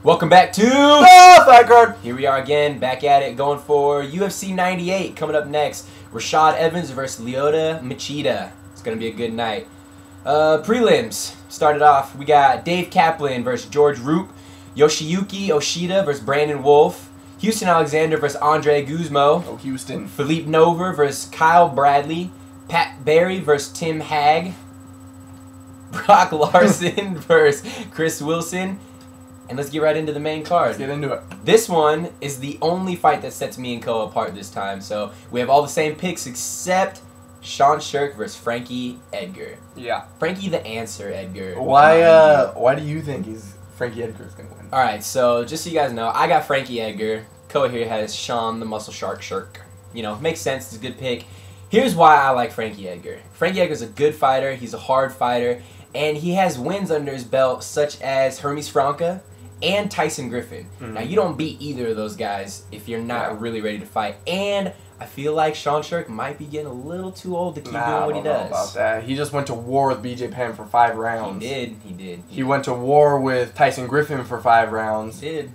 Welcome back to Fight Card. Here we are again, back at it, going for UFC 98. Coming up next, Rashad Evans versus Lyoto Machida. It's gonna be a good night. Prelims started off. We got Dave Kaplan versus George Roop, Yoshiyuki Oshida versus Brandon Wolf, Houston Alexander versus Andre Guzmo, Oh, Houston. Philippe Nover versus Kyle Bradley, Pat Barry versus Tim Hagg, Brock Larson versus Chris Wilson. And let's get right into the main card. Let's get into it. This one is the only fight that sets me and Ko apart this time. So we have all the same picks except Sean Sherk versus Frankie Edgar. Yeah. Frankie the Answer Edgar. Why do you think Frankie Edgar's gonna win? Alright, so just so you guys know, I got Frankie Edgar. Ko here has Sean the Muscle Shark Sherk. You know, makes sense. It's a good pick. Here's why I like Frankie Edgar. Frankie Edgar's a good fighter. He's a hard fighter. And he has wins under his belt such as Hermes Franca and Tyson Griffin. Mm-hmm. Now, you don't beat either of those guys if you're not really ready to fight. And I feel like Sean Sherk might be getting a little too old to keep doing what he does. I don't know about that. He just went to war with BJ Penn for 5 rounds. He did. He went to war with Tyson Griffin for 5 rounds. He did.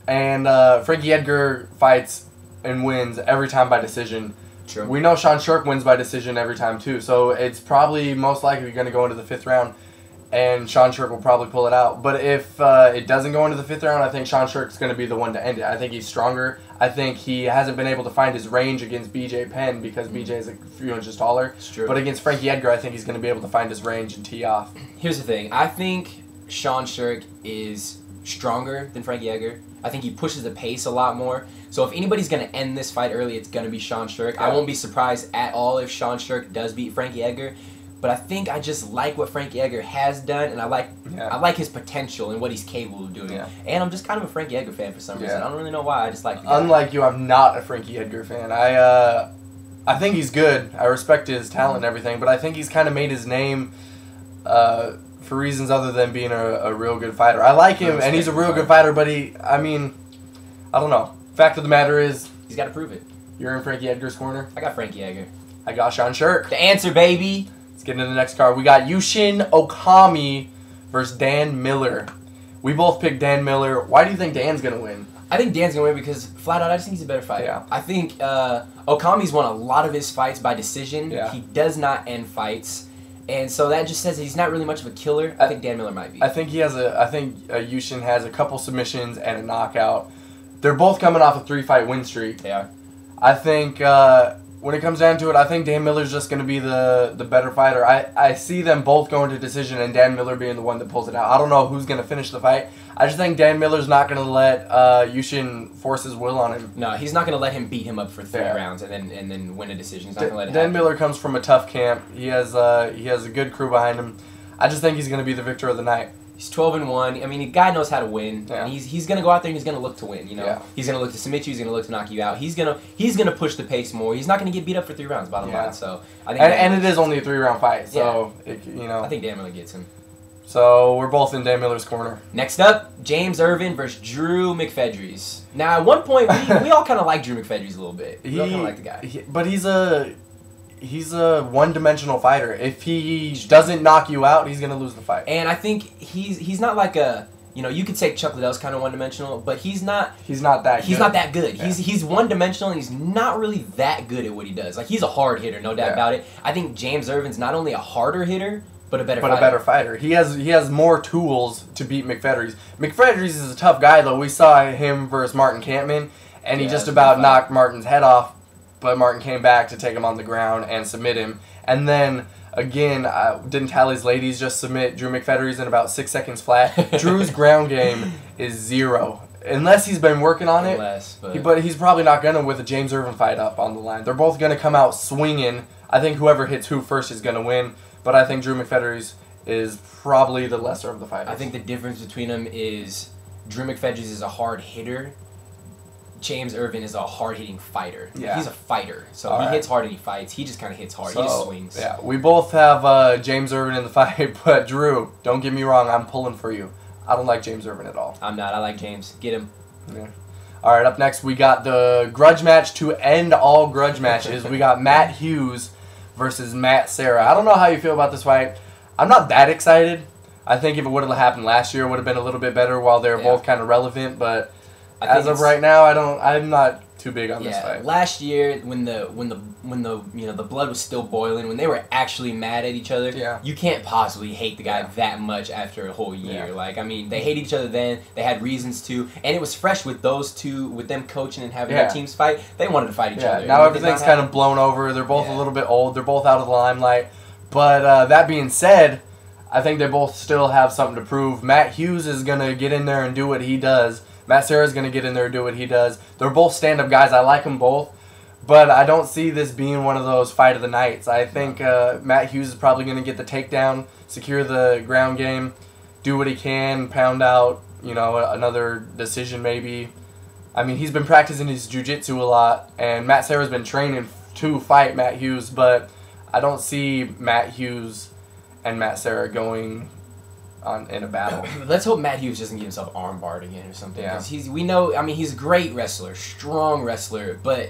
And Frankie Edgar fights and wins every time by decision. True. We know Sean Sherk wins by decision every time too, so it's probably most likely going to go into the 5th round, and Sean Sherk will probably pull it out. But if it doesn't go into the 5th round, I think Sean Sherk's going to be the one to end it. I think he's stronger. I think he hasn't been able to find his range against BJ Penn because BJ is a few inches taller. It's true. But against Frankie Edgar, I think he's going to be able to find his range and tee off. Here's the thing. I think Sean Sherk is stronger than Frankie Edgar. I think he pushes the pace a lot more. So if anybody's going to end this fight early, it's going to be Sean Sherk. Yeah. I won't be surprised at all if Sean Sherk does beat Frankie Edgar. But I think I just like what Frankie Edgar has done, and I like his potential and what he's capable of doing. Yeah. And I'm just kind of a Frankie Edgar fan for some reason. I don't really know why. I just like the guy. Unlike you, I'm not a Frankie Edgar fan. I think he's good. I respect his talent and everything, but I think he's kind of made his name for reasons other than being a real good fighter. I like him, and he's a real good fighter, but I don't know. Fact of the matter is, He's got to prove it. you're in Frankie Edgar's corner. I got Frankie Edgar. I got Sean Sherk. The Answer, baby. Let's get into the next card. We got Yushin Okami versus Dan Miller. We both picked Dan Miller. Why do you think Dan's going to win? I think Dan's going to win because, flat out, I just think he's a better fighter. Yeah. I think Okami's won a lot of his fights by decision. Yeah. He does not end fights. And so that just says that he's not really much of a killer. I think Dan Miller might be. I think Yushin has a couple submissions and a knockout. They're both coming off a 3-fight win streak. They are. I think when it comes down to it, I think Dan Miller's just going to be the better fighter. I see them both going to decision and Dan Miller being the one that pulls it out. I don't know who's going to finish the fight. I just think Dan Miller's not going to let Yushin force his will on him. No, he's not going to let him beat him up for 3 rounds and then win a decision. He's not going to let it Dan happen. Miller comes from a tough camp. He has a good crew behind him. I just think he's going to be the victor of the night. He's 12-1. I mean, the guy knows how to win. Yeah. And he's going to go out there and he's going to look to win. You know, Yeah. He's going to look to submit you. He's going to look to knock you out. He's going to push the pace more. He's not going to get beat up for 3 rounds. Bottom line. So I think. And it is only a 3-round fight. So I think Dan Miller gets him. So we're both in Dan Miller's corner. Next up, James Irvin versus Drew McFedries. Now, at one point, we all kind of like Drew McFedries a little bit. We all kind of like the guy. But he's a one-dimensional fighter. If he doesn't knock you out, he's gonna lose the fight. And I think he's not like a, you could say Chuck Liddell's kind of one-dimensional, but he's not. He's not that good. Yeah. He's one-dimensional, and he's not really that good at what he does. Like, he's a hard hitter, no doubt about it. I think James Irvin's not only a harder hitter, but a better fighter. He has more tools to beat McFedries. McFedries is a tough guy, though. We saw him versus Martin Kampman, and he just about knocked Martin's head off, but Martin came back to take him on the ground and submit him. And then, again, didn't Tally's ladies just submit Drew McFedries in about 6 seconds flat? Drew's ground game is 0. Unless he's been working on it. But he's probably not going to with a James Irvin fight up on the line. They're both going to come out swinging. I think whoever hits who first is going to win. But I think Drew McFedries is probably the lesser of the fighters. I think the difference between them is Drew McFedries is a hard hitter. James Irvin is a hard-hitting fighter. Yeah. He's a fighter. So he hits hard and he fights. He just kind of hits hard. He just swings. Yeah, we both have James Irvin in the fight, but Drew, don't get me wrong, I'm pulling for you. I don't like James Irvin at all. I'm not. I like James. Get him. Yeah. All right, up next we got the grudge match to end all grudge matches. We got Matt Hughes versus Matt Serra. I don't know how you feel about this fight. I'm not that excited. I think if it would have happened last year, it would have been a little bit better while they were both kind of relevant. But as of right now, I'm not too big on this fight. Last year, when the the blood was still boiling, when they were actually mad at each other, you can't possibly hate the guy that much after a whole year. Like, I mean, they hated each other then. They had reasons to, and it was fresh with those two, with them coaching and having their teams fight. They wanted to fight each other. Now everything's kind of blown over. They're both a little bit old. They're both out of the limelight. But that being said, I think they both still have something to prove. Matt Hughes is gonna get in there and do what he does. Matt Serra's going to get in there and do what he does. They're both stand-up guys. I like them both. But I don't see this being one of those fight of the nights. I think Matt Hughes is probably going to get the takedown, secure the ground game, do what he can, pound out, another decision maybe. I mean, he's been practicing his jiu-jitsu a lot, and Matt Serra's been training to fight Matt Hughes, but I don't see Matt Hughes and Matt Serra going in a battle. Let's hope Matt Hughes doesn't get himself armbarred again or something. Because he's a great wresler, strong wrestler, but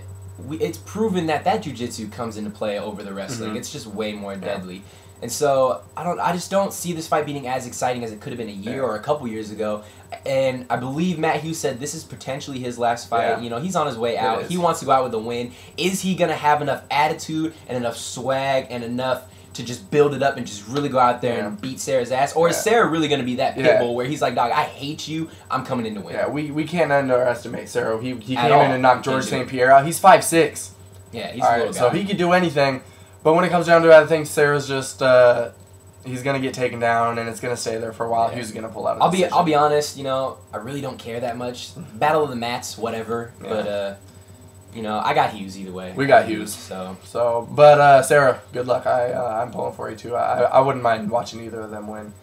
it's proven that jiu-jitsu comes into play over the wrestling. It's just way more deadly. And so I just don't see this fight being as exciting as it could have been a year or a couple years ago. And I believe Matt Hughes said this is potentially his last fight. He's on his way out. He wants to go out with a win. Is he going to have enough attitude and enough swag and enough to just build it up and just really go out there and beat Serra's ass? Or is Serra really going to be that pit bull where he's like, dog, I hate you, I'm coming in to win? Yeah, we can't underestimate Serra. He came in and knocked George St. Pierre out. He's 5'6". Yeah, he's a little guy. So he could do anything. But when it comes down to it, I think Serra's just he's going to get taken down and it's going to stay there for a while. He's going to pull out a decision. I'll be honest, I really don't care that much. Battle of the mats, whatever. But I got Hughes either way. We got Hughes. But Serra, good luck. I'm pulling for you too. I wouldn't mind watching either of them win.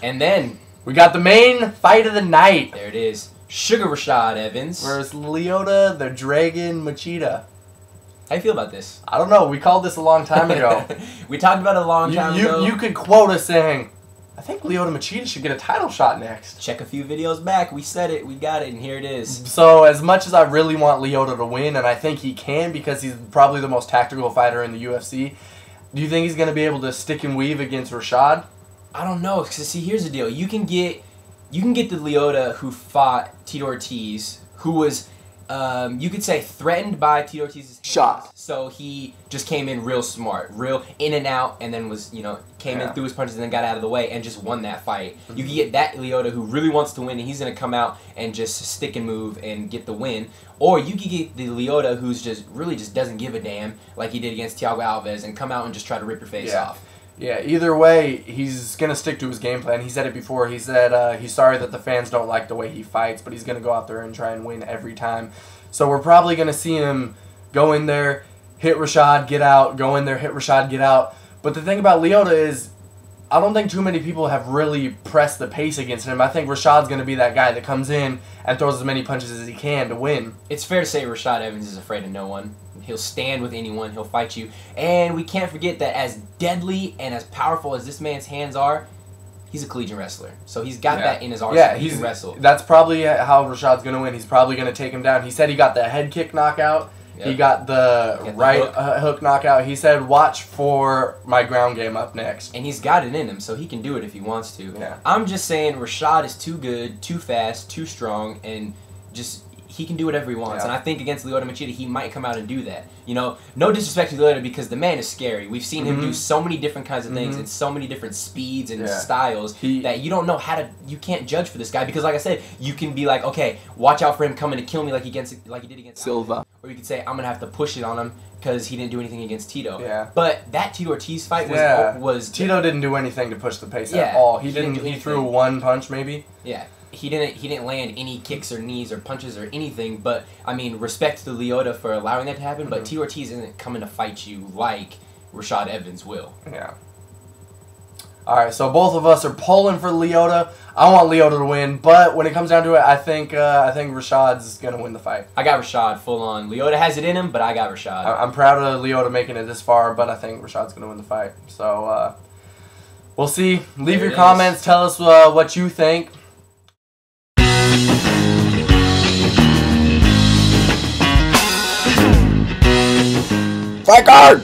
And then we got the main fight of the night. There it is. Sugar Rashad Evans versus Lyoto the Dragon Machida. How you feel about this? I don't know. We called this a long time ago. We talked about it a long time ago. You could quote us saying, I think Lyoto Machida should get a title shot next. Check a few videos back. We said it. We got it, and here it is. So, as much as I really want Lyoto to win, and I think he can because he's probably the most tactical fighter in the UFC, do you think he's going to be able to stick and weave against Rashad? I don't know. Because, see, here's the deal. You can get the Lyoto who fought Tito Ortiz, who was, you could say, threatened by Tito Ortiz's shot. So he just came in real smart, real in and out, and then was, came in, threw his punches, and then got out of the way and just won that fight. You can get that Lyoto who really wants to win, and he's going to come out and just stick and move and get the win. Or you could get the Lyoto who's just really just doesn't give a damn, like he did against Thiago Alves, and come out and just try to rip your face off. Yeah, either way, he's going to stick to his game plan. He said it before. He said he's sorry that the fans don't like the way he fights, but he's going to go out there and try and win every time. So we're probably going to see him go in there, hit Rashad, get out, go in there, hit Rashad, get out. But the thing about Lyoto is I don't think too many people have really pressed the pace against him. I think Rashad's going to be that guy that comes in and throws as many punches as he can to win. It's fair to say Rashad Evans is afraid of no one. He'll stand with anyone. He'll fight you. And we can't forget that as deadly and as powerful as this man's hands are, he's a collegiate wrestler. So he's got that in his arsenal. Yeah, he can wrestle. That's probably how Rashad's going to win. He's probably going to take him down. He said he got the head kick knockout. Yep. He got the hook knockout. He said, watch for my ground game up next. And he's got it in him, so he can do it if he wants to. Yeah. I'm just saying Rashad is too good, too fast, too strong, and just he can do whatever he wants. And I think against Lyoto Machida, he might come out and do that. No disrespect to Lyoto because the man is scary. We've seen him do so many different kinds of things and so many different speeds and styles that you don't know you can't judge for this guy because, like I said, you can be like, okay, watch out for him coming to kill me like he did against Silva. Or you could say, I'm going to have to push it on him because he didn't do anything against Tito. Yeah. But that Tito Ortiz fight was Tito didn't do anything to push the pace at all. He threw one punch maybe. Yeah. He didn't land any kicks or knees or punches or anything, but I mean, respect to Lyoto for allowing that to happen, but Tito Ortiz isn't coming to fight you like Rashad Evans will. Yeah. Alright, so both of us are pulling for Lyoto. I want Lyoto to win, but when it comes down to it, I think Rashad's gonna win the fight. I got Rashad full on. Lyoto has it in him, but I got Rashad. I'm proud of Lyoto making it this far, but I think Rashad's gonna win the fight. So we'll see. Leave your comments. Tell us what you think. Fight card!